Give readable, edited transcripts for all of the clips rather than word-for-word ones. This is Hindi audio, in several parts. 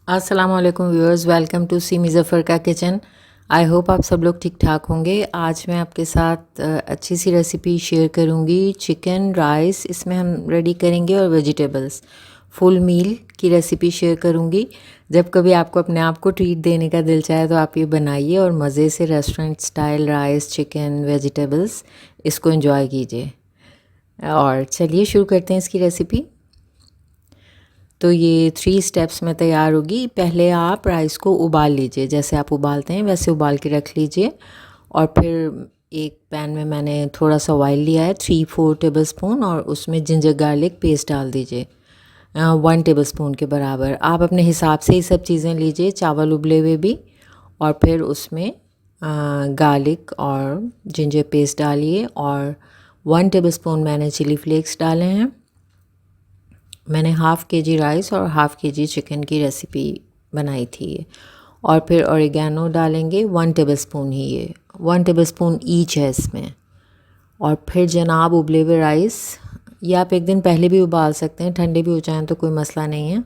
अस्सलाम वालेकुम व्यूअर्स, वेलकम टू सी मुज़फ़्फ़र का किचन। आई होप आप सब लोग ठीक ठाक होंगे। आज मैं आपके साथ अच्छी सी रेसिपी शेयर करूंगी। चिकन राइस इसमें हम रेडी करेंगे और वेजिटेबल्स फुल मील की रेसिपी शेयर करूंगी। जब कभी आपको अपने आप को ट्रीट देने का दिल चाहे तो आप ये बनाइए और मज़े से restaurant style rice chicken vegetables इसको एंजॉय कीजिए। और चलिए शुरू करते हैं इसकी रेसिपी। तो ये 3 स्टेप्स में तैयार होगी। पहले आप राइस को उबाल लीजिए, जैसे आप उबालते हैं वैसे उबाल के रख लीजिए। और फिर एक पैन में मैंने थोड़ा सा ऑयल लिया है 3-4 टेबलस्पून, और उसमें जिंजर गार्लिक पेस्ट डाल दीजिए 1 टेबलस्पून के बराबर। आप अपने हिसाब से ही सब चीज़ें लीजिए, चावल उबले हुए भी। और फिर उसमें गार्लिक और जिंजर पेस्ट डालिए, और 1 टेबलस्पून मैंने चिली फ्लेक्स डाले हैं। मैंने हाफ़ केजी राइस और हाफ़ केजी चिकन की रेसिपी बनाई थी ये। और फिर ऑरिगेनो डालेंगे 1 टेबलस्पून ही, ये 1 टेबलस्पून ईच है इसमें। और फिर जनाब उबले हुए राइस, ये आप एक दिन पहले भी उबाल सकते हैं, ठंडे भी हो जाएं तो कोई मसला नहीं है,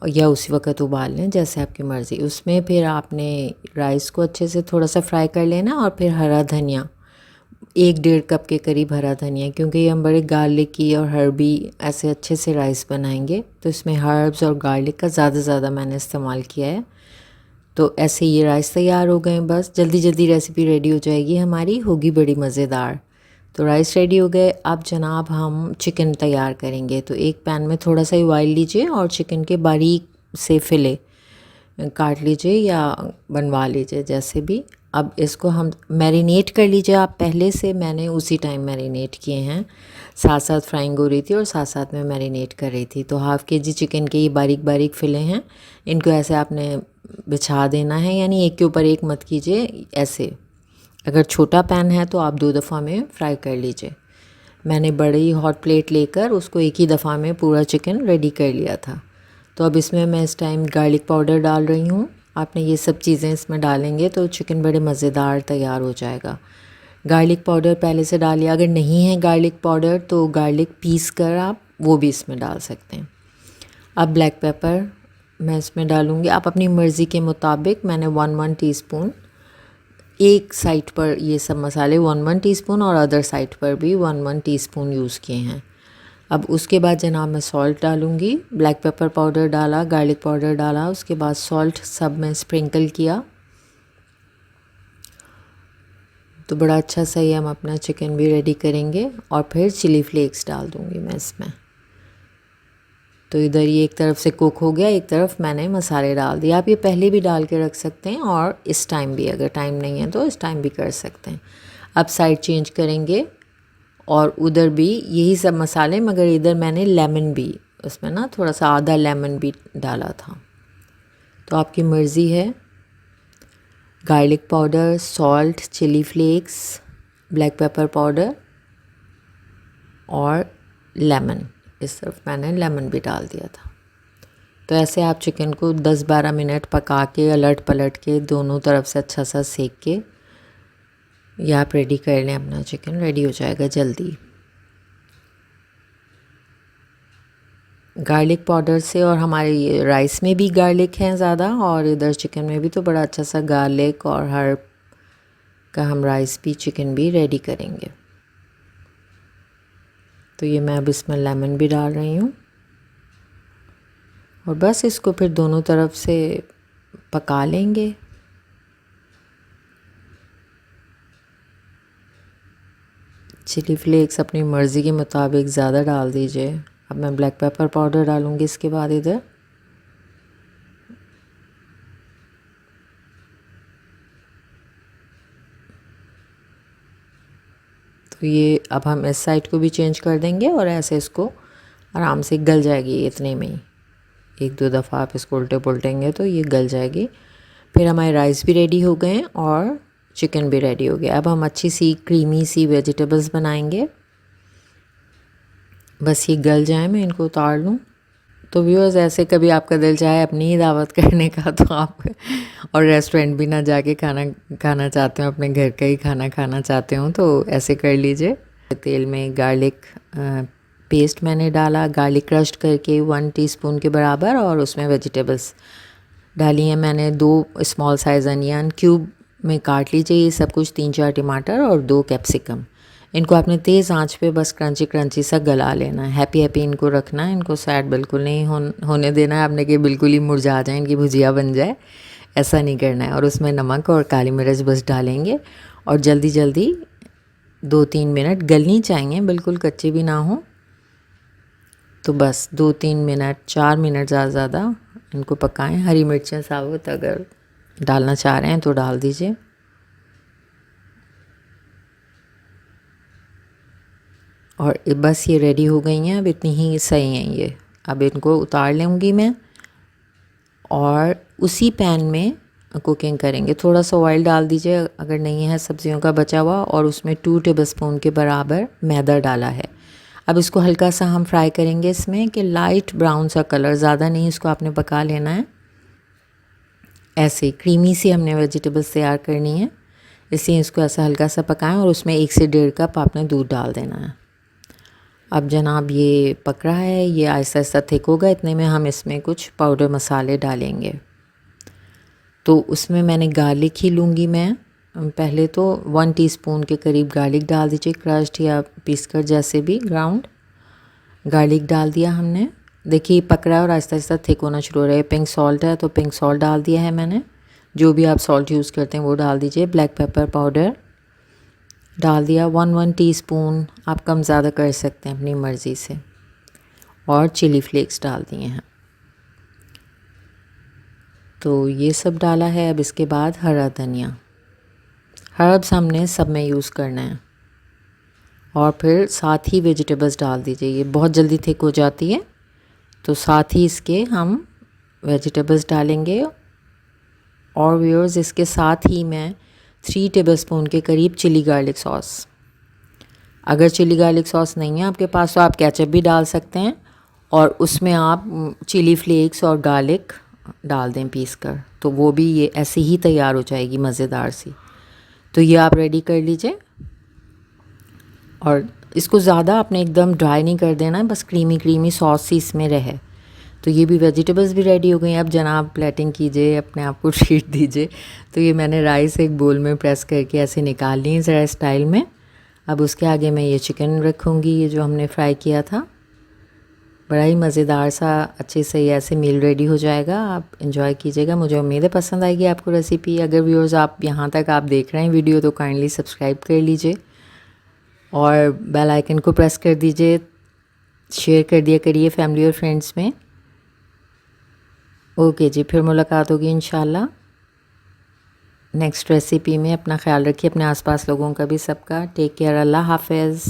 या उसी वक्त उबाल लें जैसे आपकी मर्ज़ी। उसमें फिर आपने राइस को अच्छे से थोड़ा सा फ्राई कर लेना, और फिर हरा धनिया 1-1.5 कप के करीब हरा धनिया, क्योंकि हम बड़े गार्लिक की और हर्बी ऐसे अच्छे से राइस बनाएंगे तो इसमें हर्ब्स और गार्लिक का ज़्यादा मैंने इस्तेमाल किया है। तो ऐसे ये राइस तैयार हो गए। बस जल्दी जल्दी रेसिपी रेडी हो जाएगी हमारी, होगी बड़ी मज़ेदार। तो राइस रेडी हो गए। अब जनाब हम चिकन तैयार करेंगे। तो एक पैन में थोड़ा सा ऑयल लीजिए और चिकन के बारीक से फिले काट लीजिए या बनवा लीजिए जैसे भी। अब इसको हम मैरिनेट कर लीजिए आप पहले से, मैंने उसी टाइम मैरिनेट किए हैं। साथ साथ फ्राइंग हो रही थी और साथ साथ में मैरिनेट कर रही थी। तो हाफ़ केजी चिकन के ये बारीक बारीक फिले हैं, इनको ऐसे आपने बिछा देना है, यानी एक के ऊपर एक मत कीजिए ऐसे। अगर छोटा पैन है तो आप 2 दफ़ा में फ्राई कर लीजिए। मैंने बड़ी हॉट प्लेट लेकर उसको एक ही दफ़ा में पूरा चिकन रेडी कर लिया था। तो अब इसमें मैं इस टाइम गार्लिक पाउडर डाल रही हूँ। आपने ये सब चीज़ें इसमें डालेंगे तो चिकन बड़े मज़ेदार तैयार हो जाएगा। गार्लिक पाउडर पहले से डालिए, अगर नहीं है गार्लिक पाउडर तो गार्लिक पीस कर आप वो भी इसमें डाल सकते हैं। अब ब्लैक पेपर मैं इसमें डालूँगी, आप अपनी मर्ज़ी के मुताबिक। मैंने 1 टीस्पून एक साइड पर ये सब मसाले 1 टीस्पून और अदर साइड पर भी 1 टीस्पून यूज़ किए हैं। अब उसके बाद जनाब मैं सॉल्ट डालूँगी। ब्लैक पेपर पाउडर डाला, गार्लिक पाउडर डाला, उसके बाद सॉल्ट सब मैं स्प्रिंकल किया। तो बड़ा अच्छा सा ये हम अपना चिकन भी रेडी करेंगे। और फिर चिली फ्लेक्स डाल दूँगी मैं इसमें। तो इधर ये एक तरफ से कुक हो गया, एक तरफ मैंने मसाले डाल दिए। आप ये पहले भी डाल के रख सकते हैं और इस टाइम भी, अगर टाइम नहीं है तो इस टाइम भी कर सकते हैं। अब साइड चेंज करेंगे और उधर भी यही सब मसाले, मगर इधर मैंने लेमन भी उसमें ना थोड़ा सा आधा लेमन भी डाला था। तो आपकी मर्ज़ी है। Garlic powder, salt, chilli flakes, black pepper powder और लेमन, इस तरफ मैंने लेमन भी डाल दिया था। तो ऐसे आप चिकन को 10-12 मिनट पका के अलट पलट के दोनों तरफ से अच्छा सा सेक के या आप रेडी कर लें, अपना चिकन रेडी हो जाएगा जल्दी। गार्लिक पाउडर से, और हमारे राइस में भी गार्लिक है ज़्यादा, और इधर चिकन में भी तो बड़ा अच्छा सा गार्लिक और हर्ब का हम राइस भी चिकन भी रेडी करेंगे। तो ये मैं अब इसमें लेमन भी डाल रही हूँ। और बस इसको फिर दोनों तरफ से पका लेंगे। चिली फ्लेक्स अपनी मर्ज़ी के मुताबिक ज़्यादा डाल दीजिए। अब मैं ब्लैक पेपर पाउडर डालूँगी इसके बाद इधर। तो ये अब हम इस साइड को भी चेंज कर देंगे और ऐसे इसको आराम से गल जाएगी इतने में ही। 1-2 दफ़ा आप इसको उल्टे पुलटेंगे तो ये गल जाएगी। फिर हमारे राइस भी रेडी हो गए और चिकन भी रेडी हो गया। अब हम अच्छी सी क्रीमी सी वेजिटेबल्स बनाएंगे। बस ये गल जाए, मैं इनको उतार लूँ। तो व्यूअर्स, ऐसे कभी आपका दिल चाहे अपनी ही दावत करने का तो आप और रेस्टोरेंट भी ना जाके खाना खाना चाहते हो, अपने घर का ही खाना खाना चाहते हो तो ऐसे कर लीजिए। तेल में गार्लिक पेस्ट मैंने डाला, गार्लिक क्रश्ड करके 1 टीस्पून के बराबर, और उसमें वेजिटेबल्स डाली हैं मैंने। 2 स्मॉल साइज़ अनियन क्यूब में काट लीजिए ये सब कुछ, 3-4 टमाटर और 2 कैप्सिकम। इनको आपने तेज़ आंच पे बस क्रंची क्रंची सा गला लेना है। हैप्पी हैप्पी इनको रखना है, इनको सैड बिल्कुल नहीं होने देना है आपने कि बिल्कुल ही मुरझा जाए, इनकी भुजिया बन जाए, ऐसा नहीं करना है। और उसमें नमक और काली मिर्च बस डालेंगे और जल्दी जल्दी 2-3 मिनट गलनी चाहिए, बिल्कुल कच्चे भी ना हो। तो बस 2-3 मिनट, 4 मिनट ज़्यादा इनको पकाएं। हरी मिर्चें साबुत अगर डालना चाह रहे हैं तो डाल दीजिए। और बस ये रेडी हो गई हैं, अब इतनी ही सही हैं ये। अब इनको उतार लूँगी मैं और उसी पैन में कुकिंग करेंगे। थोड़ा सा ऑयल डाल दीजिए अगर नहीं है सब्जियों का बचा हुआ, और उसमें 2 टेबलस्पून के बराबर मैदा डाला है। अब इसको हल्का सा हम फ्राई करेंगे इसमें कि लाइट ब्राउन सा कलर, ज़्यादा नहीं इसको आपने पका लेना है। ऐसे क्रीमी सी हमने वेजिटेबल्स तैयार करनी है, इसलिए इसको ऐसा हल्का सा पकाएं और उसमें 1 से 1.5 कप आपने दूध डाल देना है। अब जनाब ये पक रहा है, ये आहिस्ता आहिस्ता थिक होगा। इतने में हम इसमें कुछ पाउडर मसाले डालेंगे। तो उसमें मैंने गार्लिक ही लूँगी मैं। पहले तो 1 टीस्पून के करीब गार्लिक डाल दीजिए, क्रश्ड या पीसकर जैसे भी, ग्राउंड गार्लिक डाल दिया हमने। देखिए पक रहा है और आहिस्ता आहिस्ता थिक होना शुरू हो रहा है। पिंक सॉल्ट है तो पिंक सॉल्ट डाल दिया है मैंने, जो भी आप सॉल्ट यूज़ करते हैं वो डाल दीजिए। ब्लैक पेपर पाउडर डाल दिया 1 टीस्पून, आप कम ज़्यादा कर सकते हैं अपनी मर्ज़ी से। और चिली फ्लेक्स डाल दिए हैं। तो ये सब डाला है। अब इसके बाद हरा धनिया, हर्ब्स हमने सब में यूज़ करना है। और फिर साथ ही वेजिटेबल्स डाल दीजिए, ये बहुत जल्दी थिक हो जाती है, तो साथ ही इसके हम वेजिटेबल्स डालेंगे। और व्यूअर्स इसके साथ ही मैं 3 टेबलस्पून के करीब चिली गार्लिक सॉस, अगर चिली गार्लिक सॉस नहीं है आपके पास तो आप केचप भी डाल सकते हैं, और उसमें आप चिली फ्लेक्स और गार्लिक डाल दें पीस कर, तो वो भी ये ऐसे ही तैयार हो जाएगी मज़ेदार सी। तो ये आप रेडी कर लीजिए। और इसको ज़्यादा आपने एकदम ड्राई नहीं कर देना है, बस क्रीमी क्रीमी सॉस सी इसमें रहे। तो ये भी वेजिटेबल्स भी रेडी हो गई हैं। अब जनाब प्लेटिंग कीजिए, अपने आप को ट्रीट दीजिए। तो ये मैंने राइस एक बोल में प्रेस करके ऐसे निकाल ली ज़रा स्टाइल में। अब उसके आगे मैं ये चिकन रखूँगी, ये जो हमने फ्राई किया था। बड़ा ही मज़ेदार सा अच्छे से ये ऐसे मील रेडी हो जाएगा। आप एंजॉय कीजिएगा, मुझे उम्मीद है पसंद आएगी आपको रेसिपी। अगर व्यूअर्स आप यहाँ तक आप देख रहे हैं वीडियो तो काइंडली सब्सक्राइब कर लीजिए और बेल आइकन को प्रेस कर दीजिए, शेयर कर दिया करिए फैमिली और फ्रेंड्स में। ओके जी, फिर मुलाकात होगी इंशाल्लाह नेक्स्ट रेसिपी में। अपना ख्याल रखिए, अपने आसपास लोगों का भी सबका। टेक केयर, अल्लाह हाफ़िज़।